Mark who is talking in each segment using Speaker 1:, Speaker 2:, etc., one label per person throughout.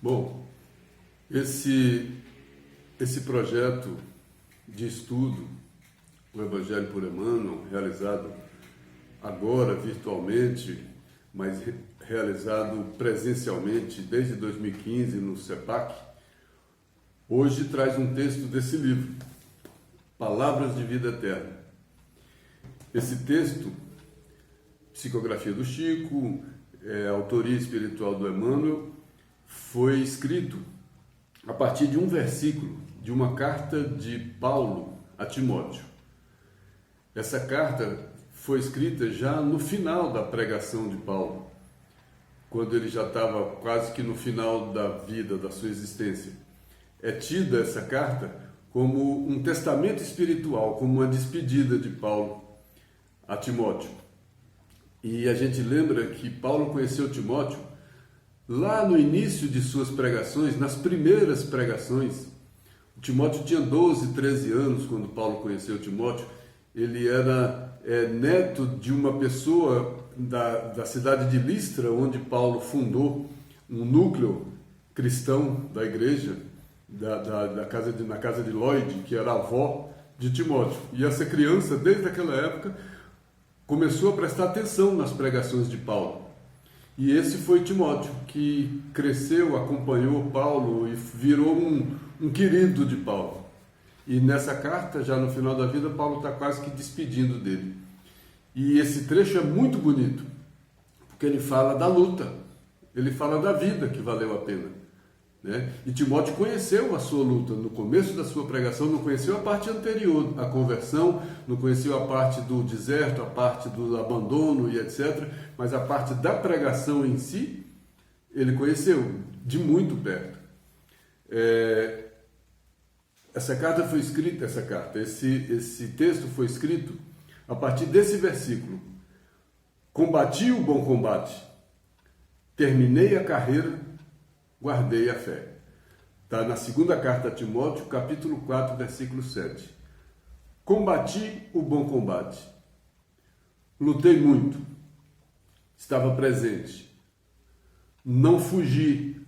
Speaker 1: Bom, esse projeto de estudo, o Evangelho por Emmanuel, realizado agora virtualmente, mas realizado presencialmente desde 2015 no CEPAC, hoje traz um texto desse livro, Palavras de Vida Eterna. Esse texto, psicografia do Chico, autoria espiritual do Emmanuel, foi escrito a partir de um versículo de uma carta de Paulo a Timóteo. Essa carta foi escrita já no final da pregação de Paulo, quando ele já estava quase que no final da vida, da sua existência. É tida essa carta como um testamento espiritual, como uma despedida de Paulo a Timóteo. E a gente lembra que Paulo conheceu Timóteo lá no início de suas pregações, nas primeiras pregações. Timóteo tinha 12, 13 anos quando Paulo conheceu Timóteo. Ele era neto de uma pessoa da cidade de Listra, onde Paulo fundou um núcleo cristão da igreja, na casa de Lloyd, que era a avó de Timóteo. E essa criança, desde aquela época, começou a prestar atenção nas pregações de Paulo. E esse foi Timóteo, que cresceu, acompanhou Paulo e virou um querido de Paulo. E nessa carta, já no final da vida, Paulo está quase que despedindo dele. E esse trecho é muito bonito, porque ele fala da luta, ele fala da vida que valeu a pena, né? E Timóteo conheceu a sua luta no começo da sua pregação, não conheceu a parte anterior, a conversão, não conheceu a parte do deserto, a parte do abandono e etc. Mas a parte da pregação em si, ele conheceu de muito perto. Essa carta foi escrita, esse texto foi escrito a partir desse versículo. Combati o bom combate, terminei a carreira, guardei a fé. Está na segunda carta a Timóteo, capítulo 4, versículo 7. Combati o bom combate, lutei muito, estava presente, não fugi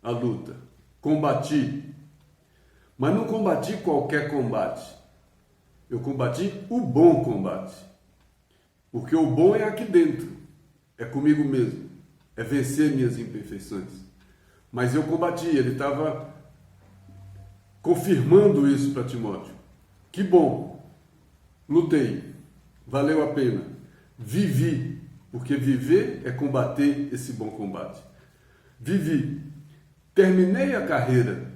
Speaker 1: à luta, combati, mas não combati qualquer combate, eu combati o bom combate, porque o bom é aqui dentro, é comigo mesmo, é vencer minhas imperfeições. Mas eu combati, ele estava confirmando isso para Timóteo. Que bom, lutei, valeu a pena, vivi, porque viver é combater esse bom combate. Vivi, terminei a carreira,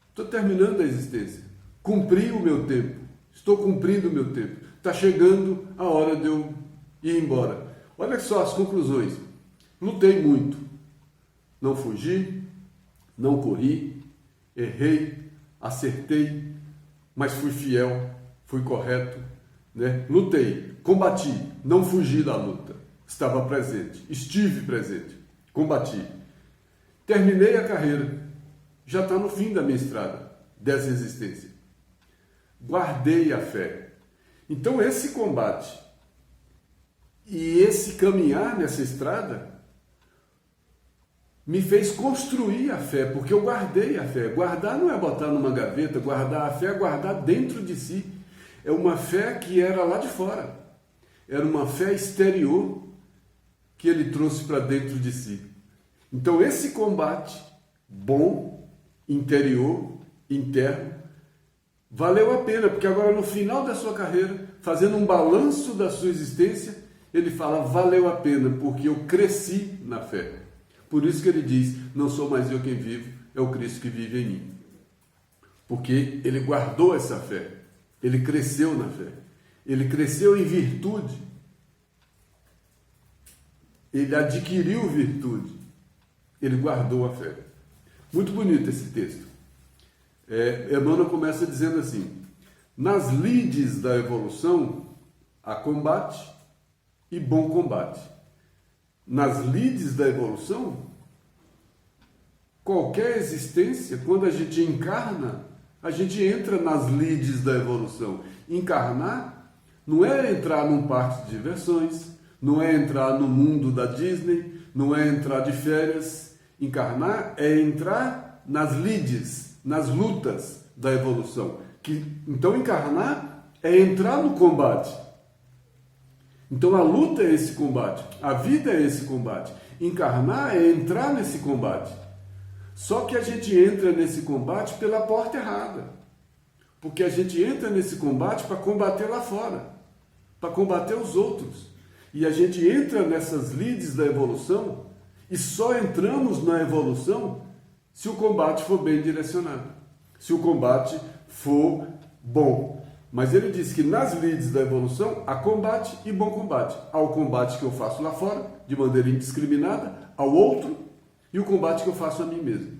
Speaker 1: estou terminando a existência, cumpri o meu tempo, estou cumprindo o meu tempo, está chegando a hora de eu ir embora. Olha só as conclusões. Lutei muito, não fugi, não corri, errei, acertei, mas fui fiel, fui correto, né? Lutei, combati, não fugi da luta, estava presente, estive presente, combati. Terminei a carreira, já está no fim da minha estrada, dessa existência. Guardei a fé. Então esse combate e esse caminhar nessa estrada me fez construir a fé, porque eu guardei a fé. Guardar não é botar numa gaveta, guardar a fé é guardar dentro de si. É uma fé que era lá de fora. Era uma fé exterior que ele trouxe para dentro de si. Então esse combate bom, interior, interno, valeu a pena, porque agora no final da sua carreira, fazendo um balanço da sua existência, ele fala, valeu a pena, porque eu cresci na fé. Por isso que ele diz, não sou mais eu quem vivo, é o Cristo que vive em mim. Porque ele guardou essa fé, ele cresceu na fé, ele cresceu em virtude, ele adquiriu virtude, ele guardou a fé. Muito bonito esse texto. Emmanuel começa dizendo assim, nas lides da evolução, há combate e bom combate. Nas lides da evolução, qualquer existência, quando a gente encarna, a gente entra nas lides da evolução. Encarnar não é entrar num parque de diversões, não é entrar no mundo da Disney, não é entrar de férias. Encarnar é entrar nas lides, nas lutas da evolução. Então, encarnar é entrar no combate. Então, a luta é esse combate, a vida é esse combate. Encarnar é entrar nesse combate. Só que a gente entra nesse combate pela porta errada. Porque a gente entra nesse combate para combater lá fora, para combater os outros. E a gente entra nessas lides da evolução e só entramos na evolução se o combate for bem direcionado, se o combate for bom. Mas ele diz que nas lides da evolução há combate e bom combate. Há o combate que eu faço lá fora, de maneira indiscriminada, ao outro, e o combate que eu faço a mim mesmo.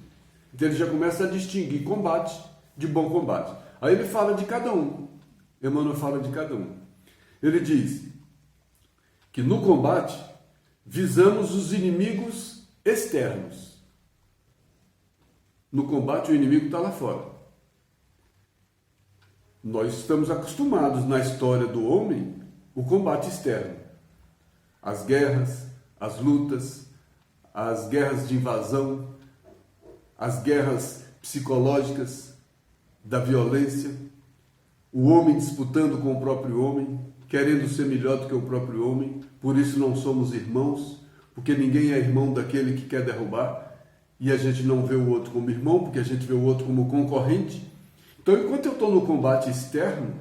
Speaker 1: Então ele já começa a distinguir combate de bom combate. Aí ele fala de cada um. Emmanuel fala de cada um. Ele diz que no combate visamos os inimigos externos. No combate o inimigo está lá fora. Nós estamos acostumados na história do homem o combate externo. As guerras, as lutas, as guerras de invasão, as guerras psicológicas, da violência, o homem disputando com o próprio homem, querendo ser melhor do que o próprio homem, por isso não somos irmãos, porque ninguém é irmão daquele que quer derrubar, e a gente não vê o outro como irmão, porque a gente vê o outro como concorrente. Então, enquanto eu estou no combate externo,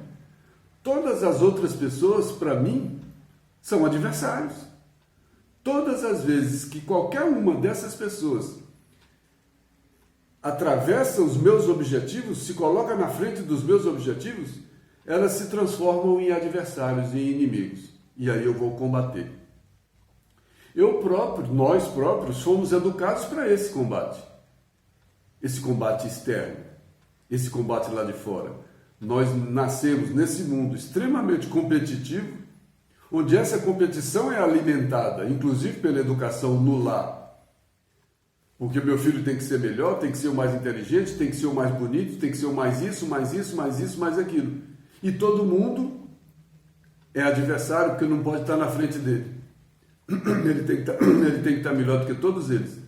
Speaker 1: todas as outras pessoas, para mim, são adversários. Todas as vezes que qualquer uma dessas pessoas atravessa os meus objetivos, se coloca na frente dos meus objetivos, elas se transformam em adversários, em inimigos. E aí eu vou combater. Nós próprios, fomos educados para esse combate externo, esse combate lá de fora. Nós nascemos nesse mundo extremamente competitivo, onde essa competição é alimentada, inclusive pela educação no lar. Porque meu filho tem que ser melhor, tem que ser o mais inteligente, tem que ser o mais bonito, tem que ser o mais isso, mais isso, mais isso, mais aquilo. E todo mundo é adversário, porque não pode estar na frente dele. Ele tem que estar melhor do que todos eles.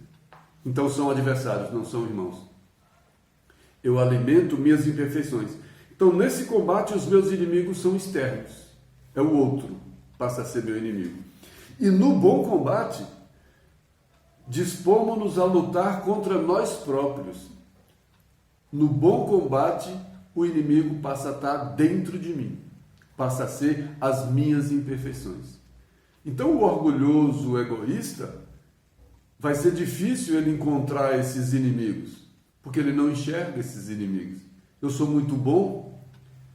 Speaker 1: Então são adversários, não são irmãos. Eu alimento minhas imperfeições. Então nesse combate os meus inimigos são externos. É o outro, passa a ser meu inimigo. E no bom combate, dispomos-nos a lutar contra nós próprios. No bom combate, o inimigo passa a estar dentro de mim, passa a ser as minhas imperfeições. Então o orgulhoso, o egoísta, vai ser difícil ele encontrar esses inimigos, porque ele não enxerga esses inimigos. Eu sou muito bom,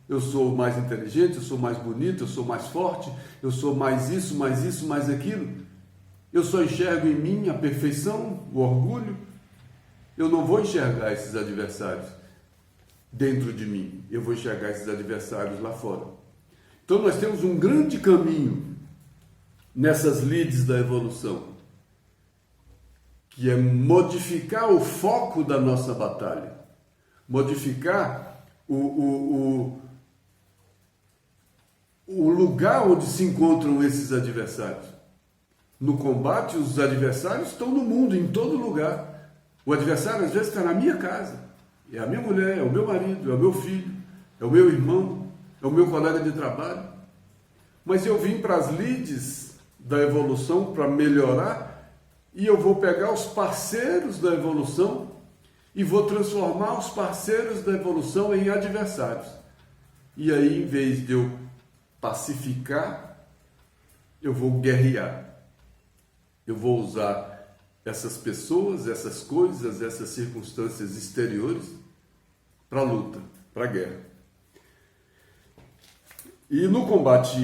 Speaker 1: eu sou mais inteligente, eu sou mais bonito, eu sou mais forte, eu sou mais isso, mais aquilo. Eu só enxergo em mim a perfeição, o orgulho. Eu não vou enxergar esses adversários dentro de mim. Eu vou enxergar esses adversários lá fora. Então nós temos um grande caminho nessas lides da evolução, que é modificar o foco da nossa batalha, modificar o lugar onde se encontram esses adversários. No combate, os adversários estão no mundo, em todo lugar. O adversário, às vezes, está na minha casa. É a minha mulher, é o meu marido, é o meu filho, é o meu irmão, é o meu colega de trabalho. Mas eu vim para as lides da evolução para melhorar, e eu vou pegar os parceiros da evolução e vou transformar os parceiros da evolução em adversários. E aí, em vez de eu pacificar, eu vou guerrear. Eu vou usar essas pessoas, essas coisas, essas circunstâncias exteriores para a luta, para a guerra. E no combate,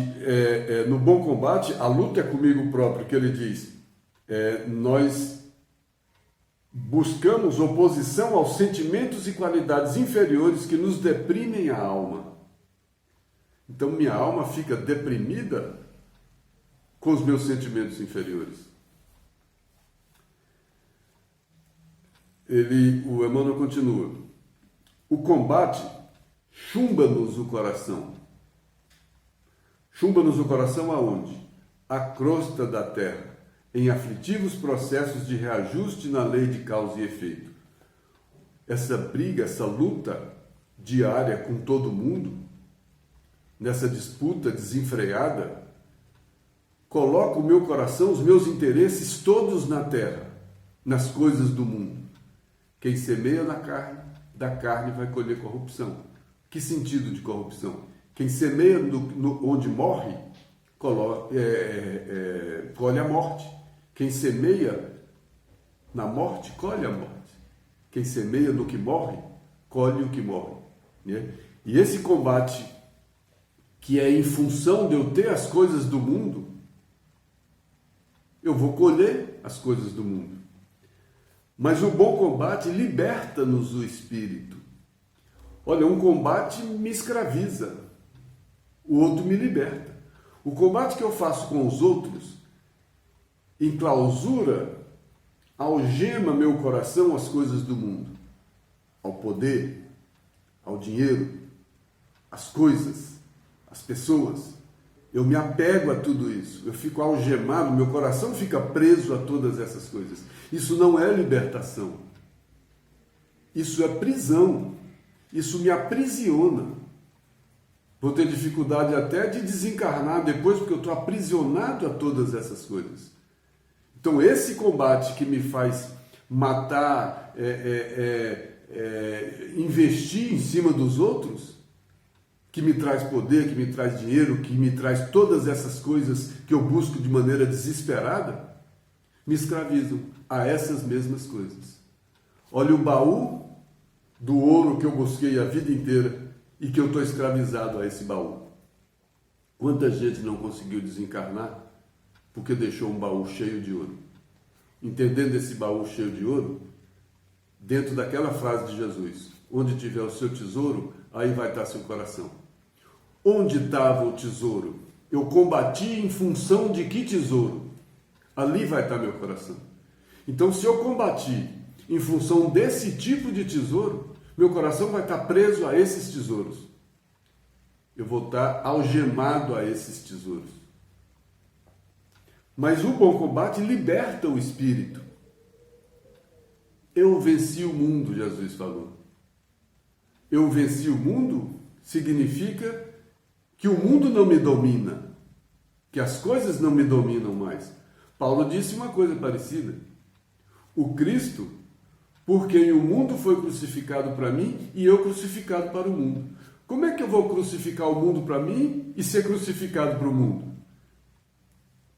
Speaker 1: no bom combate, a luta é comigo próprio, que ele diz, nós buscamos oposição aos sentimentos e qualidades inferiores que nos deprimem a alma. Então minha alma fica deprimida com os meus sentimentos inferiores. O Emmanuel continua. O combate chumba-nos o coração. Chumba-nos o coração aonde? A crosta da terra, em aflitivos processos de reajuste na lei de causa e efeito. Essa briga, essa luta diária com todo mundo, nessa disputa desenfreada, coloca o meu coração, os meus interesses todos na terra, nas coisas do mundo. Quem semeia na carne, da carne vai colher corrupção. Que sentido de corrupção? Quem semeia onde morre, colhe a morte. Quem semeia na morte, colhe a morte. Quem semeia no que morre, colhe o que morre. Né? E esse combate, que é em função de eu ter as coisas do mundo, eu vou colher as coisas do mundo. Mas o bom combate liberta-nos o espírito. Olha, um combate me escraviza, o outro me liberta. O combate que eu faço com os outros enclausura, algema meu coração às coisas do mundo, ao poder, ao dinheiro, às coisas, às pessoas. Eu me apego a tudo isso, eu fico algemado, meu coração fica preso a todas essas coisas. Isso não é libertação, isso é prisão, isso me aprisiona. Vou ter dificuldade até de desencarnar depois, porque eu estou aprisionado a todas essas coisas. Então esse combate que me faz matar, investir em cima dos outros, que me traz poder, que me traz dinheiro, que me traz todas essas coisas que eu busco de maneira desesperada, me escravizam a essas mesmas coisas. Olha o baú do ouro que eu busquei a vida inteira e que eu estou escravizado a esse baú. Quanta gente não conseguiu desencarnar porque deixou um baú cheio de ouro? Entendendo esse baú cheio de ouro, dentro daquela frase de Jesus, onde tiver o seu tesouro, aí vai estar seu coração. Onde estava o tesouro? Eu combati em função de que tesouro? Ali vai estar meu coração. Então, se eu combati em função desse tipo de tesouro, meu coração vai estar preso a esses tesouros. Eu vou estar algemado a esses tesouros. Mas o bom combate liberta o espírito. Eu venci o mundo, Jesus falou. Eu venci o mundo significa que o mundo não me domina, que as coisas não me dominam mais. Paulo disse uma coisa parecida. O Cristo, por quem o mundo foi crucificado para mim e eu crucificado para o mundo. Como é que eu vou crucificar o mundo para mim e ser crucificado para o mundo?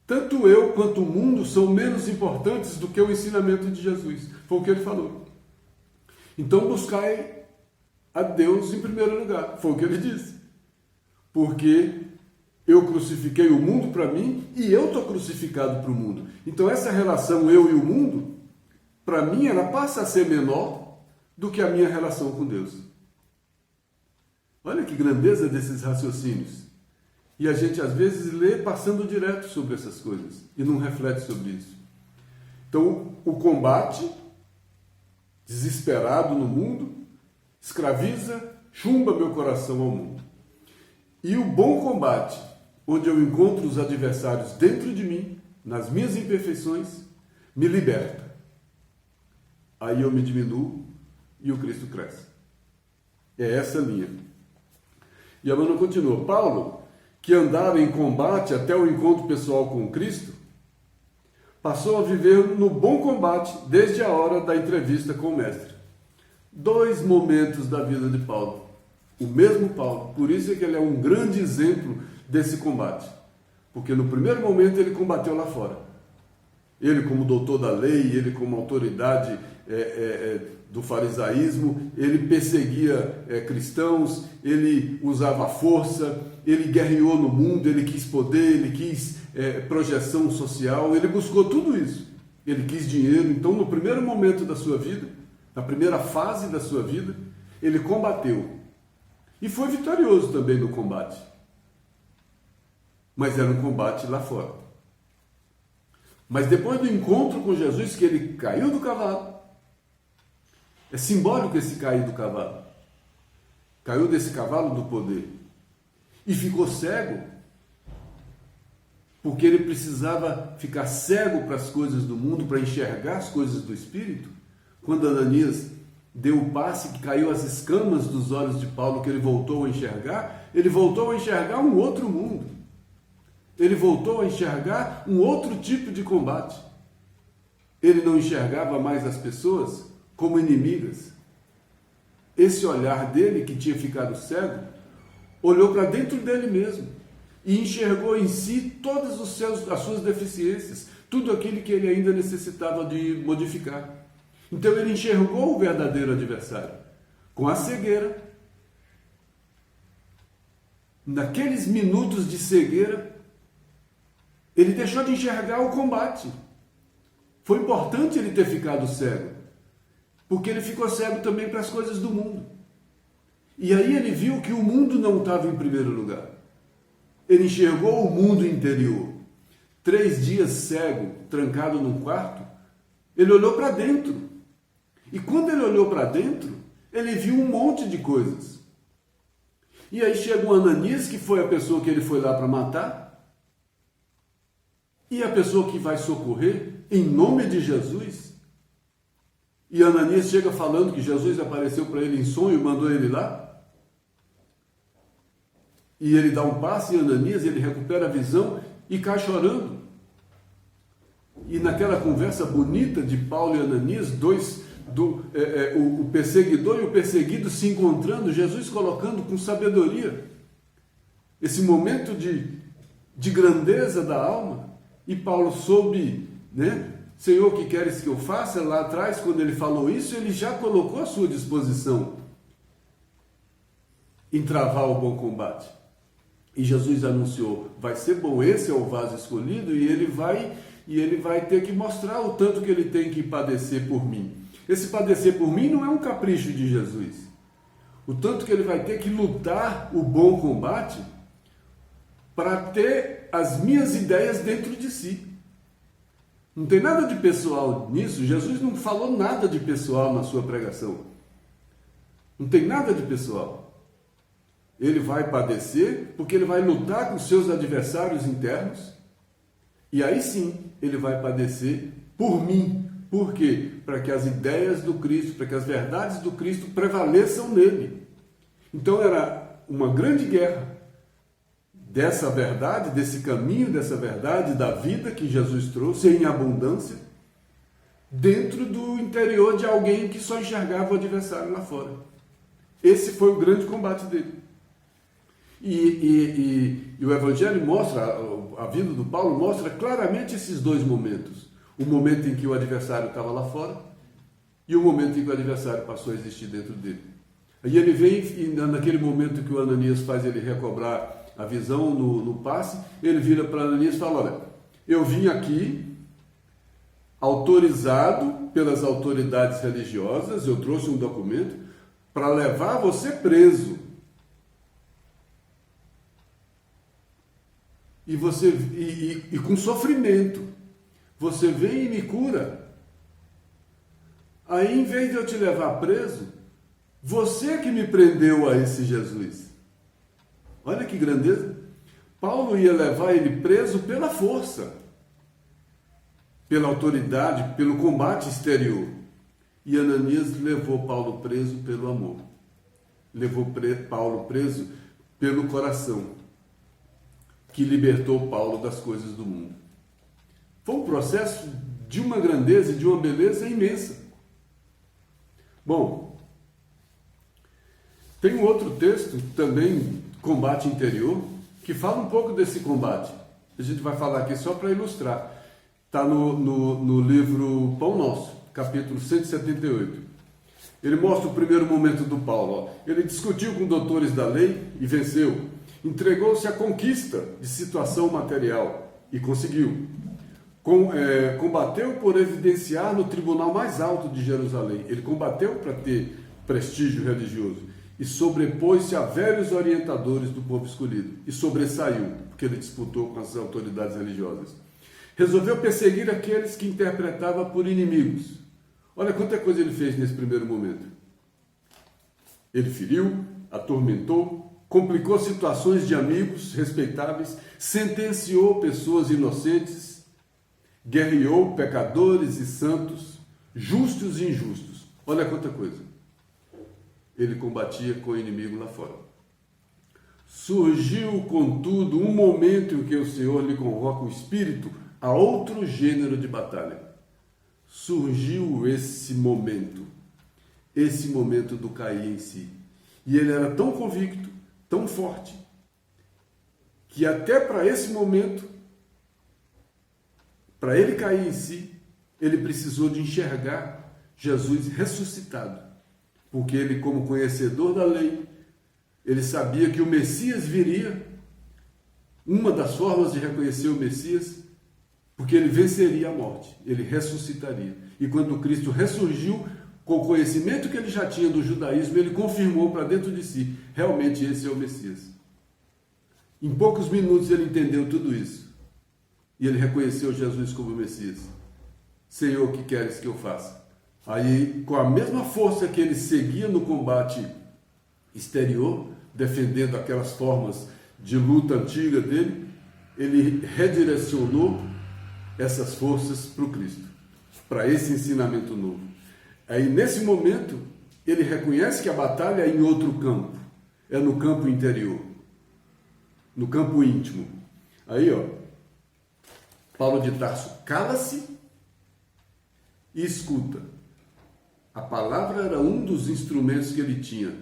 Speaker 1: Tanto eu quanto o mundo são menos importantes do que o ensinamento de Jesus. Foi o que ele falou. Então buscai a Deus em primeiro lugar. Foi o que ele disse. Porque eu crucifiquei o mundo para mim e eu estou crucificado para o mundo. Então essa relação eu e o mundo, para mim, ela passa a ser menor do que a minha relação com Deus. Olha que grandeza desses raciocínios. E a gente às vezes lê passando direto sobre essas coisas e não reflete sobre isso. Então o combate desesperado no mundo escraviza, chumba meu coração ao mundo. E o bom combate, onde eu encontro os adversários dentro de mim, nas minhas imperfeições, me liberta. Aí eu me diminuo e o Cristo cresce. É essa linha. E a Mano continua. Paulo, que andava em combate até o encontro pessoal com Cristo, passou a viver no bom combate desde a hora da entrevista com o Mestre. 2 momentos da vida de Paulo. O mesmo Paulo. Por isso é que ele é um grande exemplo desse combate. Porque no primeiro momento ele combateu lá fora. Ele como doutor da lei, ele como autoridade do farisaísmo, ele perseguia cristãos, ele usava a força, ele guerreou no mundo, ele quis poder, ele quis projeção social, ele buscou tudo isso. Ele quis dinheiro. Então, no primeiro momento da sua vida, na primeira fase da sua vida, ele combateu. E foi vitorioso também no combate. Mas era um combate lá fora. Mas depois do encontro com Jesus, que ele caiu do cavalo, é simbólico esse cair do cavalo. Caiu desse cavalo do poder. E ficou cego. porque ele precisava ficar cego para as coisas do mundo, para enxergar as coisas do Espírito. Quando Ananias deu o passe que caiu as escamas dos olhos de Paulo, que ele voltou a enxergar um outro mundo. Ele voltou a enxergar um outro tipo de combate. Ele não enxergava mais as pessoas como inimigas. Esse olhar dele, que tinha ficado cego, olhou para dentro dele mesmo e enxergou em si todas as suas deficiências, tudo aquilo que ele ainda necessitava de modificar. Então ele enxergou o verdadeiro adversário com a cegueira. Naqueles minutos de cegueira, ele deixou de enxergar o combate. Foi importante ele ter ficado cego, porque ele ficou cego também para as coisas do mundo. E aí ele viu que o mundo não estava em primeiro lugar. Ele enxergou o mundo interior. 3 dias cego, trancado num quarto, ele olhou para dentro. E quando ele olhou para dentro, ele viu um monte de coisas. E aí chega o Ananias, que foi a pessoa que ele foi lá para matar, e a pessoa que vai socorrer, em nome de Jesus. E Ananias chega falando que Jesus apareceu para ele em sonho e mandou ele lá. E ele dá um passe em Ananias, ele recupera a visão e cai chorando. E naquela conversa bonita de Paulo e Ananias, o perseguidor e o perseguido se encontrando, Jesus colocando com sabedoria esse momento de grandeza da alma. E Paulo soube, Senhor, o que queres que eu faça? Lá atrás, quando ele falou isso, ele já colocou à sua disposição em travar o bom combate. E Jesus anunciou, vai ser bom, esse é o vaso escolhido, e ele vai ter que mostrar o tanto que ele tem que padecer por mim. Esse padecer por mim não é um capricho de Jesus. O tanto que ele vai ter que lutar o bom combate para ter as minhas ideias dentro de si. Não tem nada de pessoal nisso. Jesus não falou nada de pessoal na sua pregação. Não tem nada de pessoal. Ele vai padecer porque ele vai lutar com seus adversários internos. E aí sim, ele vai padecer por mim. Por quê? Para que as ideias do Cristo, para que as verdades do Cristo prevaleçam nele. Então era uma grande guerra dessa verdade, desse caminho, dessa verdade da vida que Jesus trouxe em abundância, dentro do interior de alguém que só enxergava o adversário lá fora. Esse foi o grande combate dele. E o Evangelho mostra, a vida do Paulo mostra claramente esses dois momentos. O momento em que o adversário estava lá fora e o momento em que o adversário passou a existir dentro dele. Aí ele vem, e naquele momento que o Ananias faz ele recobrar a visão no passe, ele vira para Ananias e fala, olha, eu vim aqui autorizado pelas autoridades religiosas, eu trouxe um documento para levar você preso. E com sofrimento. Você vem e me cura. Aí, em vez de eu te levar preso, você que me prendeu a esse Jesus. Olha que grandeza. Paulo ia levar ele preso pela força, pela autoridade, pelo combate exterior. E Ananias levou Paulo preso pelo amor. Levou Paulo preso pelo coração, que libertou Paulo das coisas do mundo. Foi um processo de uma grandeza e de uma beleza imensa. Bom, tem um outro texto também, combate interior, que fala um pouco desse combate. A gente vai falar aqui só para ilustrar. Está no livro Pão Nosso, capítulo 178. Ele mostra o primeiro momento do Paulo. Ele discutiu com doutores da lei e venceu. Entregou-se à conquista de situação material e conseguiu. Combateu por evidenciar no tribunal mais alto de Jerusalém. Ele combateu para ter prestígio religioso. E sobrepôs-se a velhos orientadores do povo escolhido. E sobressaiu, porque ele disputou com as autoridades religiosas. Resolveu perseguir aqueles que interpretava por inimigos. Olha quanta coisa ele fez nesse primeiro momento. Ele feriu, atormentou, complicou situações de amigos respeitáveis, sentenciou pessoas inocentes, guerreou pecadores e santos, justos e injustos. Olha quanta coisa. Ele combatia com o inimigo lá fora. Surgiu, contudo, um momento em que o Senhor lhe convoca o espírito a outro gênero de batalha. Surgiu esse momento do cair em si. E ele era tão convicto, tão forte, que até para esse momento, para ele cair em si, ele precisou de enxergar Jesus ressuscitado. Porque ele, como conhecedor da lei, ele sabia que o Messias viria. Uma das formas de reconhecer o Messias, porque ele venceria a morte, ele ressuscitaria. E quando Cristo ressurgiu, com o conhecimento que ele já tinha do judaísmo, ele confirmou para dentro de si, realmente esse é o Messias. Em poucos minutos ele entendeu tudo isso. E ele reconheceu Jesus como Messias. Senhor, o que queres que eu faça? Aí, com a mesma força que ele seguia no combate exterior, defendendo aquelas formas de luta antiga dele, ele redirecionou essas forças para o Cristo, para esse ensinamento novo. Aí, nesse momento, ele reconhece que a batalha é em outro campo, é no campo interior, no campo íntimo. Aí, Paulo de Tarso, cala-se e escuta. A palavra era um dos instrumentos que ele tinha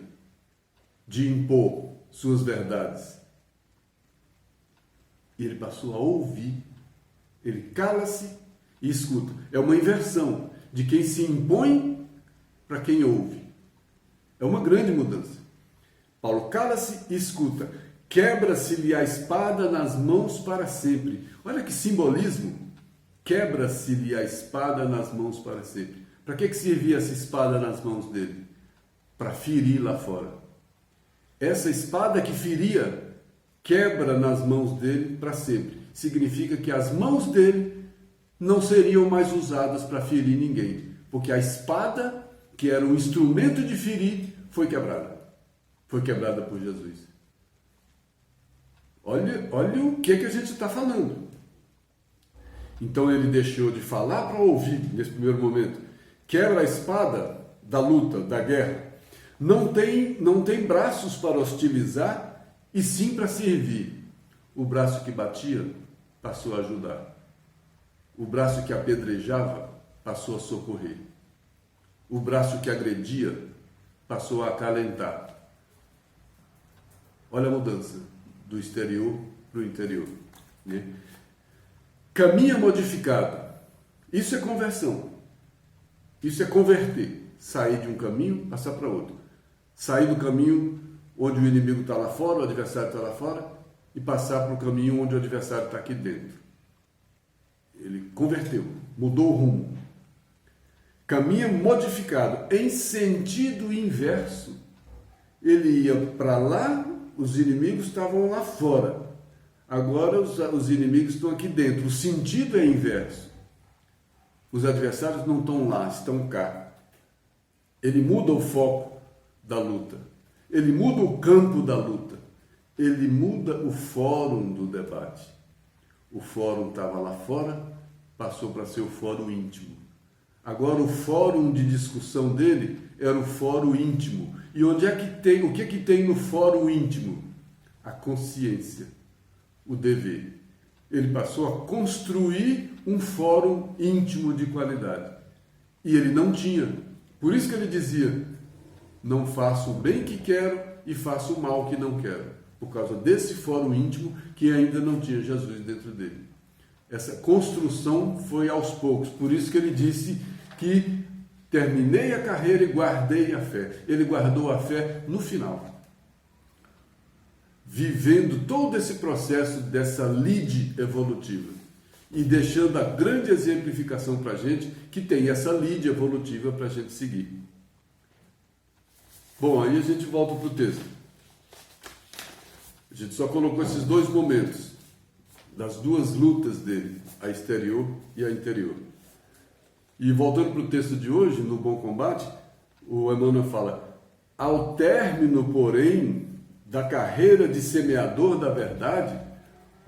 Speaker 1: de impor suas verdades. E ele passou a ouvir. Ele cala-se e escuta. É uma inversão de quem se impõe para quem ouve. É uma grande mudança. Paulo cala-se e escuta. Quebra-se-lhe a espada nas mãos para sempre. Olha que simbolismo. Quebra-se-lhe a espada nas mãos para sempre. Para que servia essa espada nas mãos dele? Para ferir lá fora. Essa espada que feria, quebra nas mãos dele para sempre. Significa que as mãos dele não seriam mais usadas para ferir ninguém. Porque a espada, que era um instrumento de ferir, foi quebrada. Foi quebrada por Jesus. Olha o que a gente está falando. Então ele deixou de falar para ouvir nesse primeiro momento. Quebra a espada da luta, da guerra. Não tem braços para hostilizar e sim para servir. O braço que batia passou a ajudar. O braço que apedrejava passou a socorrer. O braço que agredia passou a acalentar. Olha a mudança do exterior para o interior. Né? Caminho modificado. Isso é conversão. Isso é converter. Sair de um caminho, passar para outro. Sair do caminho onde o inimigo está lá fora, o adversário está lá fora, e passar para o caminho onde o adversário está aqui dentro. Ele converteu, mudou o rumo. Caminho modificado, em sentido inverso. Ele ia para lá, os inimigos estavam lá fora. Agora os inimigos estão aqui dentro. O sentido é inverso. Os adversários não estão lá, estão cá. Ele muda o foco da luta. Ele muda o campo da luta. Ele muda o fórum do debate. O fórum estava lá fora, passou para ser o fórum íntimo. Agora o fórum de discussão dele era o fórum íntimo. E onde é que tem, o que tem no fórum íntimo? A consciência, o dever. Ele passou a construir um fórum íntimo de qualidade. E ele não tinha. Por isso que ele dizia, não faço o bem que quero e faço o mal que não quero. Por causa desse fórum íntimo que ainda não tinha Jesus dentro dele. Essa construção foi aos poucos. Por isso que ele disse que terminei a carreira e guardei a fé. Ele guardou a fé no final. Vivendo todo esse processo dessa lide evolutiva e deixando a grande exemplificação para a gente que tem essa lide evolutiva para a gente seguir. Bom, aí a gente volta para o texto. A gente só colocou esses dois momentos das duas lutas dele, a exterior e a interior. E voltando para o texto de hoje, no Bom Combate, o Emmanuel fala, ao término, porém, da carreira de semeador da verdade,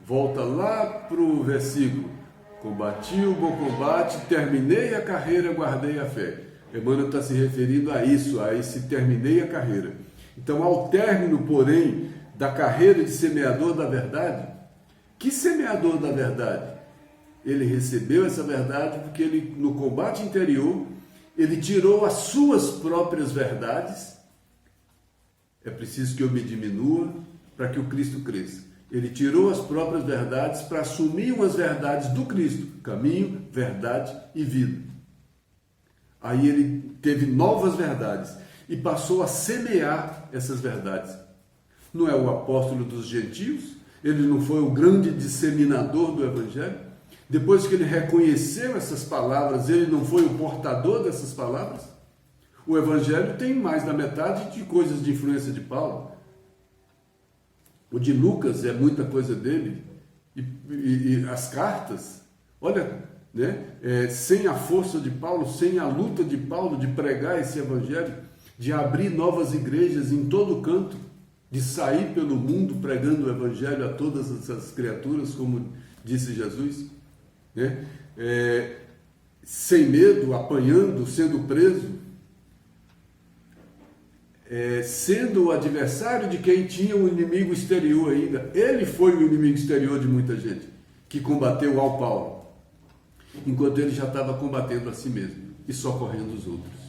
Speaker 1: volta lá para o versículo: combati o bom combate, terminei a carreira, guardei a fé. Emmanuel está se referindo a isso, a esse terminei a carreira. Então, ao término, porém, da carreira de semeador da verdade, que semeador da verdade? Ele recebeu essa verdade porque ele, no combate interior, ele tirou as suas próprias verdades. É preciso que eu me diminua para que o Cristo cresça. Ele tirou as próprias verdades para assumir umas verdades do Cristo: caminho, verdade e vida. Aí ele teve novas verdades e passou a semear essas verdades. Não é o apóstolo dos gentios? Ele não foi o grande disseminador do Evangelho? Depois que ele reconheceu essas palavras, ele não foi o portador dessas palavras? O Evangelho tem mais da metade de coisas de influência de Paulo. O de Lucas é muita coisa dele. E as cartas, olha, né? Sem a força de Paulo, sem a luta de Paulo de pregar esse Evangelho, de abrir novas igrejas em todo canto, de sair pelo mundo pregando o Evangelho a todas essas criaturas, como disse Jesus, né? Sem medo, apanhando, sendo preso, sendo o adversário de quem tinha um inimigo exterior ainda. Ele foi o inimigo exterior de muita gente, que combateu ao Paulo, enquanto ele já estava combatendo a si mesmo e socorrendo os outros.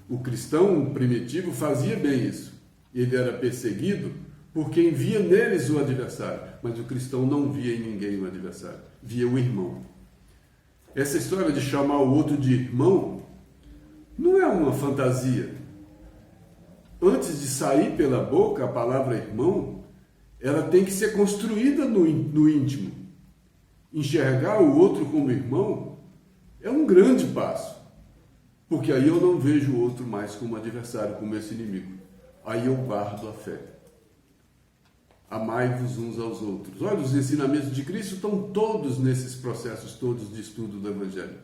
Speaker 1: O cristão primitivo fazia bem isso. Ele era perseguido por quem via neles o adversário, mas o cristão não via em ninguém o adversário, via o irmão. Essa história de chamar o outro de irmão não é uma fantasia. Antes de sair pela boca a palavra irmão, ela tem que ser construída no íntimo. Enxergar o outro como irmão é um grande passo, porque aí eu não vejo o outro mais como adversário, como esse inimigo. Aí eu guardo a fé. Amai-vos uns aos outros. Olha, os ensinamentos de Cristo estão todos nesses processos todos de estudo do Evangelho.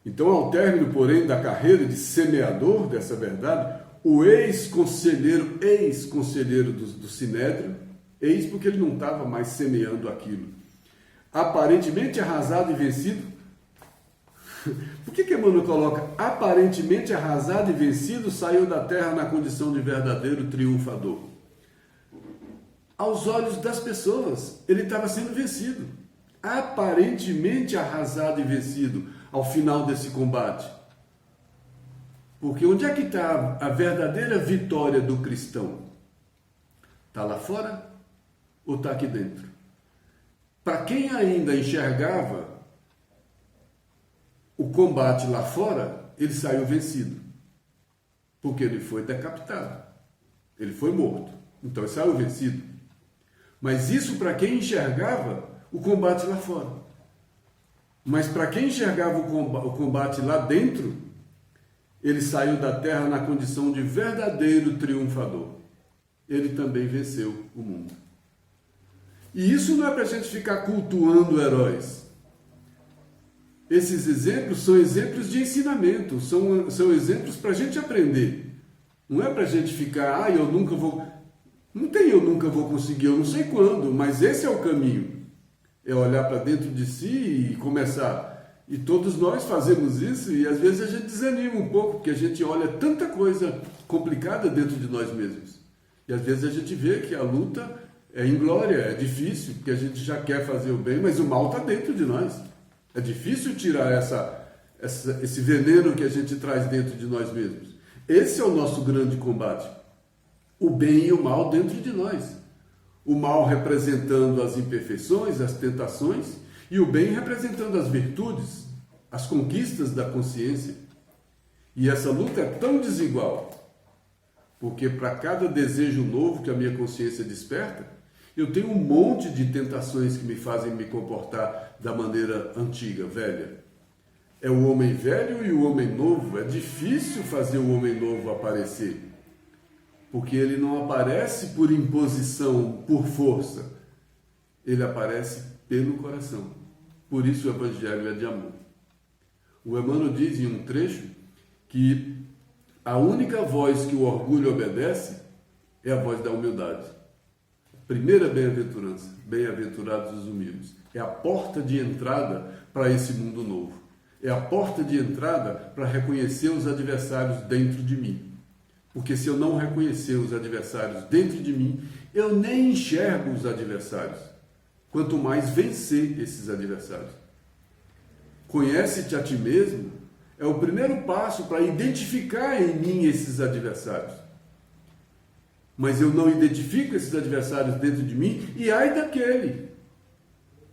Speaker 1: Então, ao término, porém, da carreira de semeador dessa verdade, o ex-conselheiro do Sinédrio, ex porque ele não estava mais semeando aquilo, aparentemente arrasado e vencido. Por que Emmanuel coloca aparentemente arrasado e vencido, saiu da terra na condição de verdadeiro triunfador? Aos olhos das pessoas, ele estava sendo vencido. Aparentemente arrasado e vencido ao final desse combate. Porque onde é que está a verdadeira vitória do cristão? Está lá fora ou está aqui dentro? Para quem ainda enxergava o combate lá fora, ele saiu vencido, porque ele foi decapitado, ele foi morto, então ele saiu vencido. Mas isso para quem enxergava o combate lá fora. Mas para quem enxergava o combate lá dentro, ele saiu da terra na condição de verdadeiro triunfador. Ele também venceu o mundo. E isso não é para a gente ficar cultuando heróis. Esses exemplos são exemplos de ensinamento, são exemplos para a gente aprender. Não é para a gente ficar, eu nunca vou... Não tem eu nunca vou conseguir, eu não sei quando, mas esse é o caminho. É olhar para dentro de si e começar. E todos nós fazemos isso e às vezes a gente desanima um pouco, porque a gente olha tanta coisa complicada dentro de nós mesmos. E às vezes a gente vê que a luta é inglória, é difícil, porque a gente já quer fazer o bem, mas o mal está dentro de nós. É difícil tirar esse veneno que a gente traz dentro de nós mesmos. Esse é o nosso grande combate. O bem e o mal dentro de nós. O mal representando as imperfeições, as tentações, e o bem representando as virtudes, as conquistas da consciência. E essa luta é tão desigual, porque para cada desejo novo que a minha consciência desperta, eu tenho um monte de tentações que me fazem me comportar da maneira antiga, velha. É o homem velho e o homem novo. É difícil fazer o homem novo aparecer, porque ele não aparece por imposição, por força. Ele aparece pelo coração. Por isso o Evangelho é de amor. O Emmanuel diz em um trecho que A única voz que o orgulho obedece é a voz da humildade. Primeira bem-aventurança, bem-aventurados os humildes. É a porta de entrada para esse mundo novo. É a porta de entrada para reconhecer os adversários dentro de mim. Porque se eu não reconhecer os adversários dentro de mim, eu nem enxergo os adversários. Quanto mais vencer esses adversários. Conhece-te a ti mesmo é o primeiro passo para identificar em mim esses adversários. Mas eu não identifico esses adversários dentro de mim, e ai daquele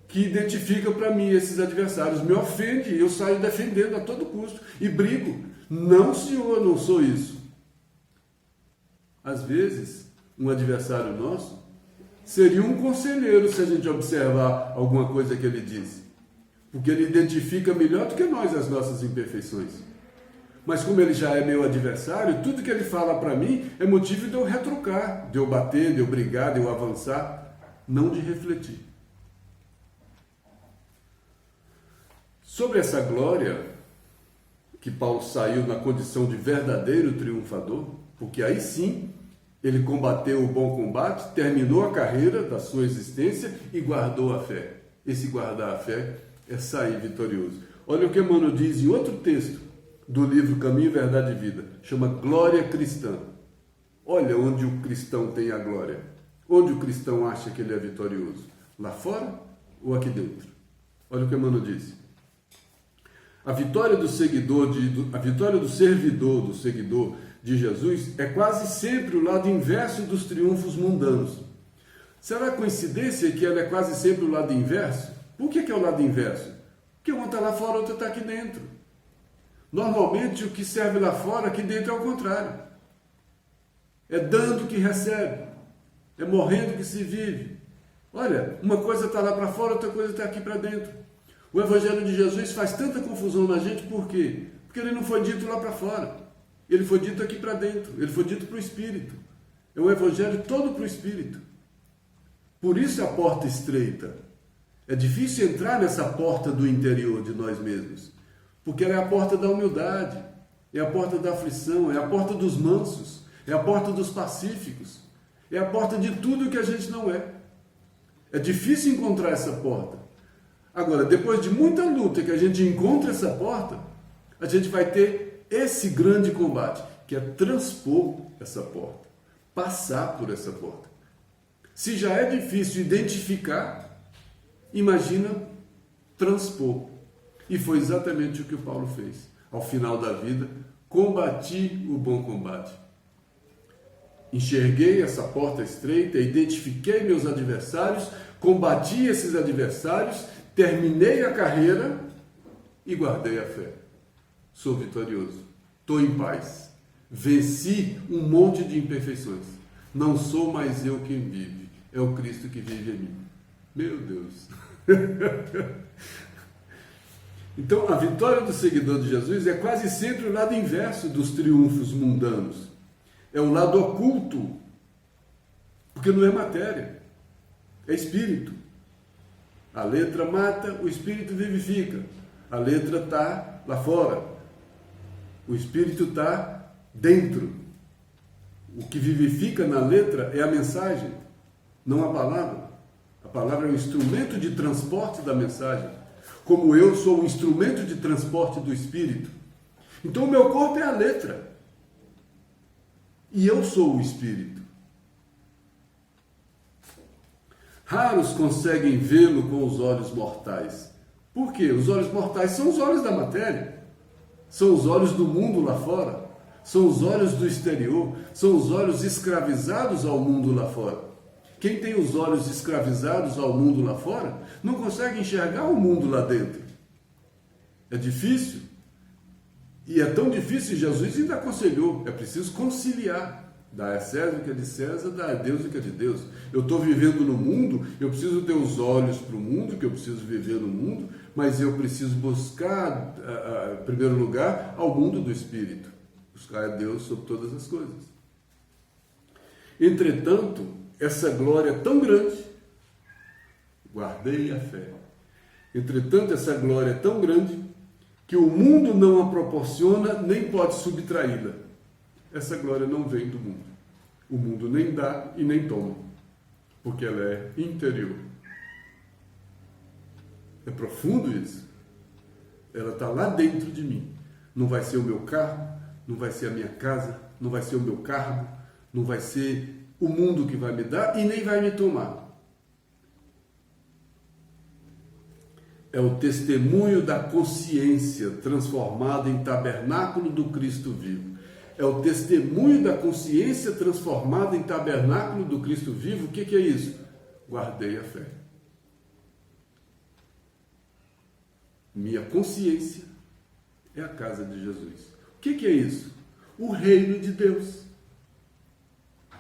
Speaker 1: que identifica para mim esses adversários, me ofende, e eu saio defendendo a todo custo e brigo. Não, senhor, não sou isso. Às vezes, um adversário nosso seria um conselheiro se a gente observar alguma coisa que ele disse, porque ele identifica melhor do que nós as nossas imperfeições. Mas como ele já é meu adversário, tudo que ele fala para mim é motivo de eu retrucar, de eu bater, de eu brigar, de eu avançar, não de refletir. Sobre essa glória, que Paulo saiu na condição de verdadeiro triunfador, porque aí sim ele combateu o bom combate, terminou a carreira da sua existência e guardou a fé. Esse guardar a fé é sair vitorioso. Olha o que Emmanuel diz em outro texto do livro Caminho, Verdade e Vida, chama Glória Cristã. Olha onde o cristão tem a glória. Onde o cristão acha que ele é vitorioso? Lá fora ou aqui dentro? Olha o que Emmanuel diz. A vitória do servidor de Jesus é quase sempre o lado inverso dos triunfos mundanos. Será coincidência que ela é quase sempre o lado inverso? Por que é o lado inverso? Porque um está lá fora, outro está aqui dentro. Normalmente o que serve lá fora, aqui dentro é o contrário. É dando que recebe. É morrendo que se vive. Olha, uma coisa está lá para fora, outra coisa está aqui para dentro. O Evangelho de Jesus faz tanta confusão na gente, por quê? Porque ele não foi dito lá para fora. Ele foi dito aqui para dentro. Ele foi dito para o Espírito. É um Evangelho todo para o Espírito. Por isso é a porta estreita. É difícil entrar nessa porta do interior de nós mesmos. Porque ela é a porta da humildade. É a porta da aflição. É a porta dos mansos. É a porta dos pacíficos. É a porta de tudo que a gente não é. É difícil encontrar essa porta. Agora, depois de muita luta que a gente encontra essa porta, a gente vai ter esse grande combate, que é transpor essa porta, passar por essa porta. Se já é difícil identificar, imagina transpor. E foi exatamente o que o Paulo fez. Ao final da vida, combati o bom combate. Enxerguei essa porta estreita, identifiquei meus adversários, combati esses adversários, terminei a carreira e guardei a fé. Sou vitorioso, estou em paz, venci um monte de imperfeições. Não sou mais eu quem vive, é o Cristo que vive em mim. Meu Deus! Então, a vitória do seguidor de Jesus é quase sempre o lado inverso dos triunfos mundanos. É o lado oculto, porque não é matéria, é espírito. A letra mata, o espírito vivifica. A letra está lá fora, o espírito está dentro. O que vivifica na letra é a mensagem, não a palavra. A palavra é um instrumento de transporte da mensagem, como eu sou um instrumento de transporte do espírito. Então o meu corpo é a letra. E eu sou o Espírito. Raros conseguem vê-lo com os olhos mortais. Por quê? Os olhos mortais são os olhos da matéria. São os olhos do mundo lá fora. São os olhos do exterior. São os olhos escravizados ao mundo lá fora. Quem tem os olhos escravizados ao mundo lá fora, não consegue enxergar o mundo lá dentro. É difícil. E é tão difícil, Jesus ainda aconselhou, é preciso conciliar. Dá a César o que é de César, dá a Deus o que é de Deus. Eu estou vivendo no mundo, eu preciso ter os olhos para o mundo, que eu preciso viver no mundo, mas eu preciso buscar, em primeiro lugar, ao mundo do Espírito. Buscar a Deus sobre todas as coisas. Entretanto, essa glória é tão grande, guardei a fé. Entretanto, essa glória é tão grande, que o mundo não a proporciona, nem pode subtraí-la. essa glória não vem do mundo. O mundo nem dá e nem toma, porque ela é interior. É profundo isso. Ela está lá dentro de mim. Não vai ser o meu carro, não vai ser a minha casa, não vai ser o meu cargo, não vai ser o mundo que vai me dar e nem vai me tomar. É o testemunho da consciência transformada em tabernáculo do Cristo vivo. É o testemunho da consciência transformada em tabernáculo do Cristo vivo. O que é isso? Guardei a fé. Minha consciência é a casa de Jesus. O que é isso? O reino de Deus.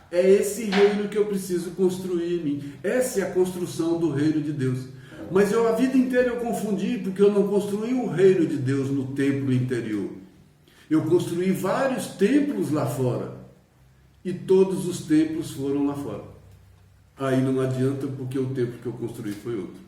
Speaker 1: É esse reino que eu preciso construir em mim. Essa é a construção do reino de Deus. Mas a vida inteira eu confundi, porque eu não construí o reino de Deus no templo interior. Eu construí vários templos lá fora. E todos os templos foram lá fora. Aí não adianta, porque o templo que eu construí foi outro.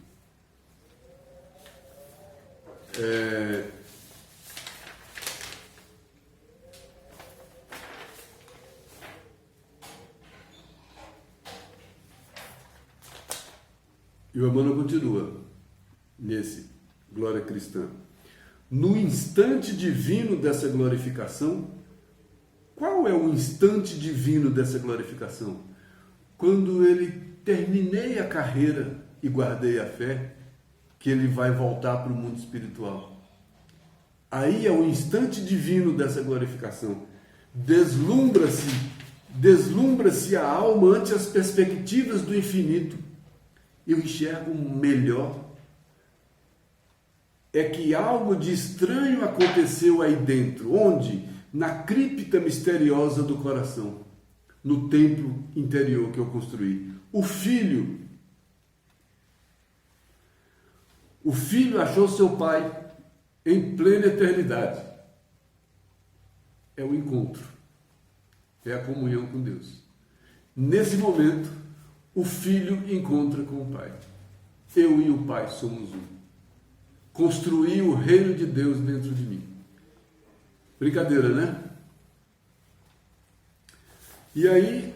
Speaker 1: E o Emmanuel continua nesse Glória Cristã. No instante divino dessa glorificação, qual é o instante divino dessa glorificação? Quando ele terminei a carreira e guardei a fé, que ele vai voltar para o mundo espiritual. Aí é o instante divino dessa glorificação. Deslumbra-se a alma ante as perspectivas do infinito. Eu enxergo melhor. É que algo de estranho aconteceu aí dentro. Onde? Na cripta misteriosa do coração. No templo interior que eu construí. O filho achou seu pai em plena eternidade. É o encontro. É a comunhão com Deus. Nesse momento, o filho encontra com o pai. Eu e o pai somos um. Construí o reino de Deus dentro de mim. Brincadeira, né? E aí,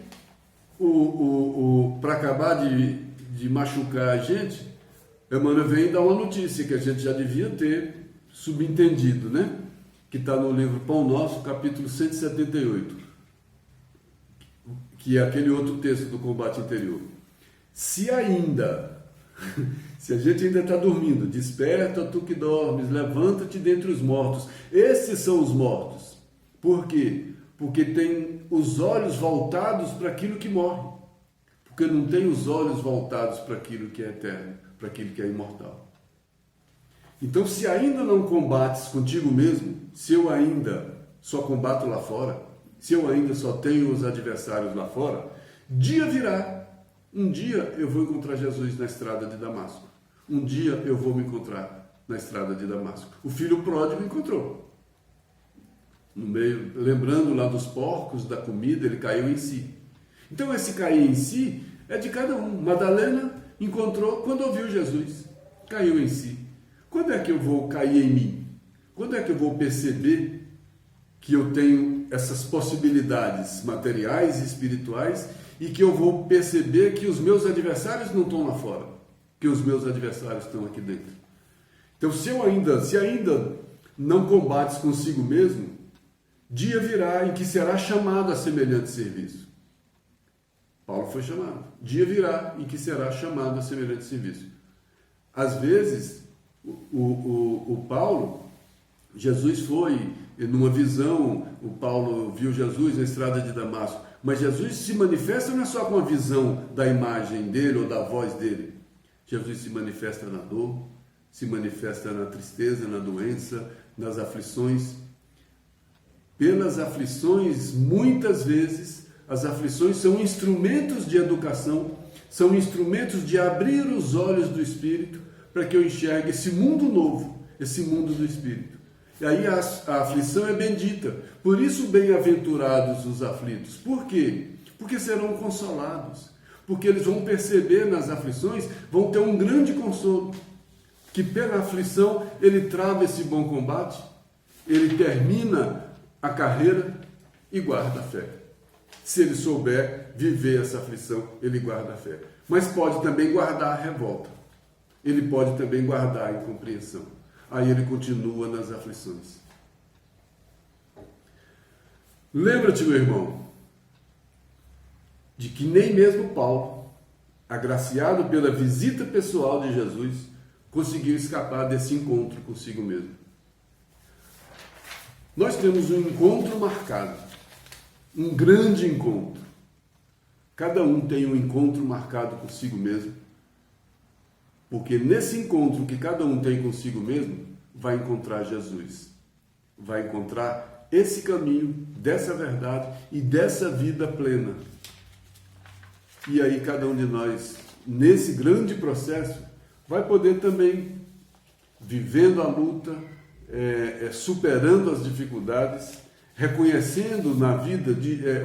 Speaker 1: para acabar de machucar a gente, Emmanuel vem dar uma notícia que a gente já devia ter subentendido, né? Que está no livro Pão Nosso, capítulo 178, que é aquele outro texto do combate interior. Se a gente ainda está dormindo, desperta tu que dormes, levanta-te dentre os mortos. Esses são os mortos. Por quê? Porque tem os olhos voltados para aquilo que morre. Porque não tem os olhos voltados para aquilo que é eterno, para aquilo que é imortal. Então, se ainda não combates contigo mesmo, se eu ainda só combato lá fora, se eu ainda só tenho os adversários lá fora, dia virá. Um dia eu vou encontrar Jesus na estrada de Damasco. Um dia eu vou me encontrar na estrada de Damasco. O filho pródigo encontrou. No meio, lembrando lá dos porcos, da comida, ele caiu em si. Então esse cair em si é de cada um. Madalena encontrou quando ouviu Jesus. Caiu em si. Quando é que eu vou cair em mim? Quando é que eu vou perceber que eu tenho essas possibilidades materiais e espirituais e que eu vou perceber que os meus adversários não estão lá fora, que os meus adversários estão aqui dentro? Então, se ainda não combates consigo mesmo, dia virá em que será chamado a semelhante serviço. Paulo foi chamado. Dia virá em que será chamado a semelhante serviço. Às vezes, o Paulo, Jesus foi numa visão, o Paulo viu Jesus na estrada de Damasco, mas Jesus se manifesta não é só com a visão da imagem dele ou da voz dele. Jesus se manifesta na dor, se manifesta na tristeza, na doença, nas aflições. Pelas aflições, muitas vezes, as aflições são instrumentos de educação, são instrumentos de abrir os olhos do Espírito para que eu enxergue esse mundo novo, esse mundo do Espírito. E aí a aflição é bendita. Por isso, bem-aventurados os aflitos. Por quê? Porque serão consolados. Porque eles vão perceber nas aflições, vão ter um grande consolo. Que pela aflição ele trava esse bom combate, ele termina a carreira, e guarda a fé. Se ele souber viver essa aflição, ele guarda a fé. Mas pode também guardar a revolta. Ele pode também guardar a incompreensão. Aí ele continua nas aflições. Lembra-te, meu irmão, de que nem mesmo Paulo, agraciado pela visita pessoal de Jesus, conseguiu escapar desse encontro consigo mesmo. Nós temos um encontro marcado, um grande encontro. Cada um tem um encontro marcado consigo mesmo, porque nesse encontro que cada um tem consigo mesmo, vai encontrar Jesus, vai encontrar esse caminho, dessa verdade e dessa vida plena. E aí cada um de nós, nesse grande processo, vai poder também, vivendo a luta, superando as dificuldades, reconhecendo na vida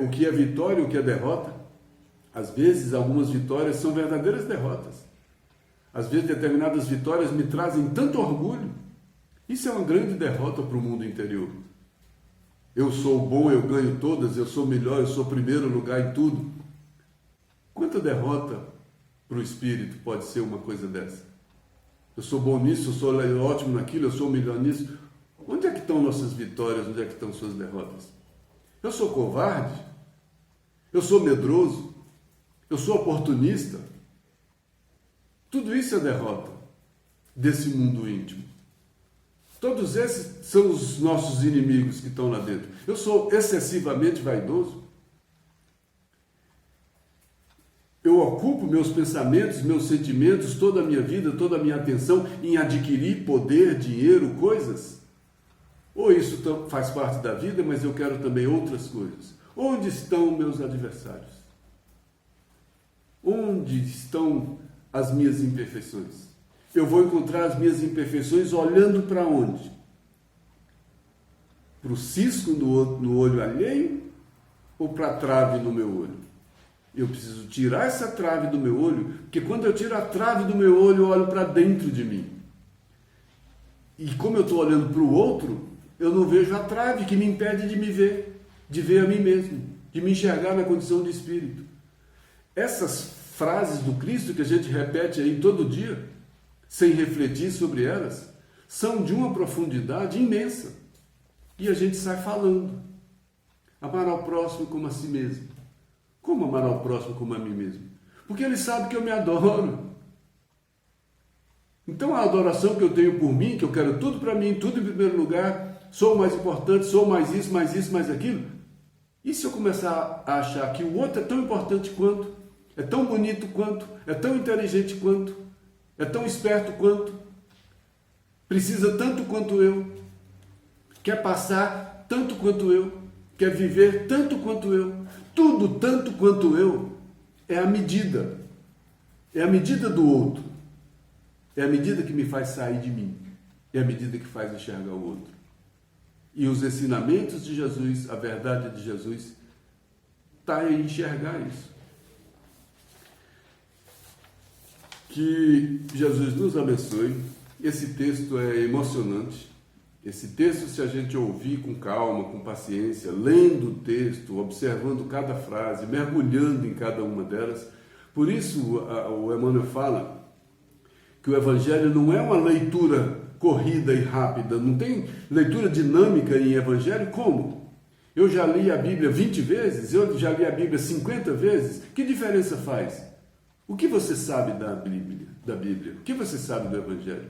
Speaker 1: o que é vitória e o que é derrota. Às vezes, algumas vitórias são verdadeiras derrotas. Às vezes, determinadas vitórias me trazem tanto orgulho. Isso é uma grande derrota para o mundo interior. Eu sou bom, eu ganho todas, eu sou melhor, eu sou primeiro lugar em tudo. Quanta derrota para o espírito pode ser uma coisa dessa? Eu sou bom nisso, eu sou ótimo naquilo, eu sou melhor nisso. Onde é que estão nossas vitórias? Onde é que estão suas derrotas? Eu sou covarde? Eu sou medroso? Eu sou oportunista? Tudo isso é derrota desse mundo íntimo. Todos esses são os nossos inimigos que estão lá dentro. Eu sou excessivamente vaidoso? Eu ocupo meus pensamentos, meus sentimentos, toda a minha vida, toda a minha atenção em adquirir poder, dinheiro, coisas? Ou isso faz parte da vida, mas eu quero também outras coisas? Onde estão meus adversários? Onde estão as minhas imperfeições? Eu vou encontrar as minhas imperfeições olhando para onde? Para o cisco no olho alheio ou para a trave no meu olho? Eu preciso tirar essa trave do meu olho, porque quando eu tiro a trave do meu olho, eu olho para dentro de mim. E como eu estou olhando para o outro, eu não vejo a trave que me impede de me ver, de ver a mim mesmo, de me enxergar na condição de espírito. Essas frases do Cristo que a gente repete aí todo dia, sem refletir sobre elas, são de uma profundidade imensa. E a gente sai falando. Amar ao próximo como a si mesmo. Como amar ao próximo como a mim mesmo? Porque ele sabe que eu me adoro. Então a adoração que eu tenho por mim, que eu quero tudo para mim, tudo em primeiro lugar, sou o mais importante, sou mais isso, mais aquilo. E se eu começar a achar que o outro é tão importante quanto, é tão bonito quanto, é tão inteligente quanto, é tão esperto quanto, precisa tanto quanto eu, quer passar tanto quanto eu, quer viver tanto quanto eu, tudo tanto quanto eu, é a medida do outro, é a medida que me faz sair de mim, é a medida que faz enxergar o outro. E os ensinamentos de Jesus, a verdade de Jesus, está em enxergar isso. Que Jesus nos abençoe. Esse texto é emocionante. Esse texto, se a gente ouvir com calma, com paciência, lendo o texto, observando cada frase, mergulhando em cada uma delas. Por isso, o Emmanuel fala que o Evangelho não é uma leitura corrida e rápida. Não tem leitura dinâmica em Evangelho. Como? Eu já li a Bíblia 20 vezes? Eu já li a Bíblia 50 vezes? Que diferença faz? O que você sabe da Bíblia? O que você sabe do Evangelho?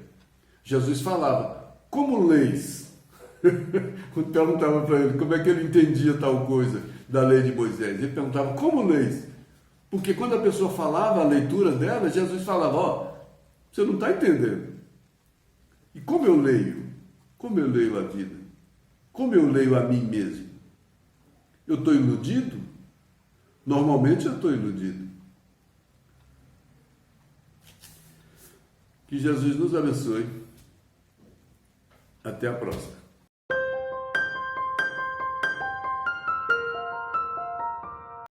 Speaker 1: Jesus falava, como leis? Quando perguntava para ele como é que ele entendia tal coisa da lei de Moisés, ele perguntava, como leis? Porque quando a pessoa falava a leitura dela, Jesus falava, você não está entendendo. E como eu leio? Como eu leio a vida? Como eu leio a mim mesmo? Eu estou iludido? Normalmente eu estou iludido. Que Jesus nos abençoe. Até a próxima.